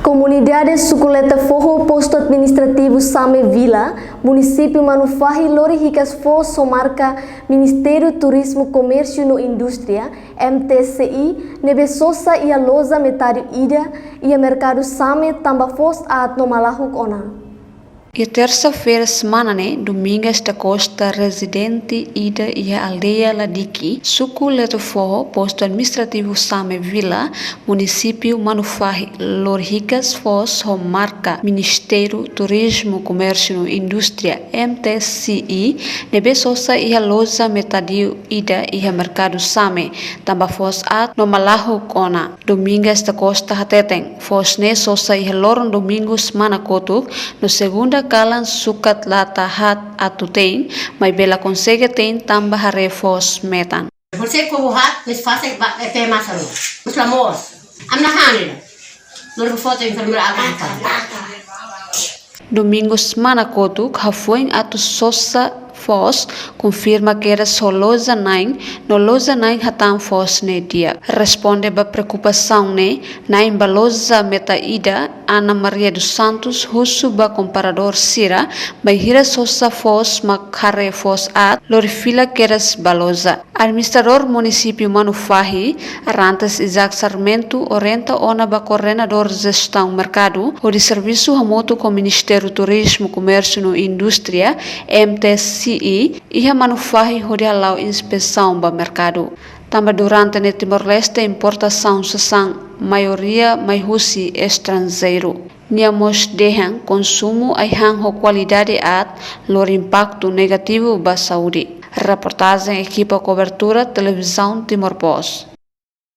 Comunidade Suculenta Forro, posto administrativo Same Vila, município Manufahi, Lori Ricas Forro, Somarca, Ministério Turismo, Comércio e Indústria, MTCI, Nebesosa e a Loza Metário Ida e a Mercado Same, Tambafos, a Atnomalahuk Ona. E terça-feira, semana, domingo, esta costa residente Ida e a aldeia Ladiki, Suculenta Forro, posto administrativo Same Vila, município Manufahi, Lorricas Foz, Marca, Ministério Turismo, Comércio e Indústria, MTCI, Nebesosa e a Loza Metadio Ida e a Mercado Same, Tambafos at Nomalahu Kona. Domingo, esta costa Hateteng, Foz ne Sosa e a Loron domingo, semana Kotuk, no segunda kalan sukat lata hat atuten, may bela consegue ten tamba harefos metan. Você como hat, mas faça até mais algo. Os lamos, am na hanila. Não foto enfermeira agora. Domingo semana kotuk hafueng atu sosa Foz confirma que era só Loza Nain, no Loza Nain hatam Foz ne dia. Responde ba preocupação ne, Nain ba Loza Metaida, Ana Maria dos Santos, Russo ba comparador Sira, ba hira sosa Foz makhare Foz at, lorifila keras baloza. Administrador município Manufahi, Arantes Isaac Sarmento, orienta ona ba coordenador gestão mercado, o de serviço remoto com Ministério Turismo, Comércio e Indústria, MTCI, e a Manufahi rodealau inspeção ba mercado. Também durante ne Timor-Leste importação sessão maioria maihusi estrangeiro. Niamos dehan consumo aihan ho qualidade at lor impacto negativo ba saúde. Reportagem equipa cobertura televisão Timor-Post.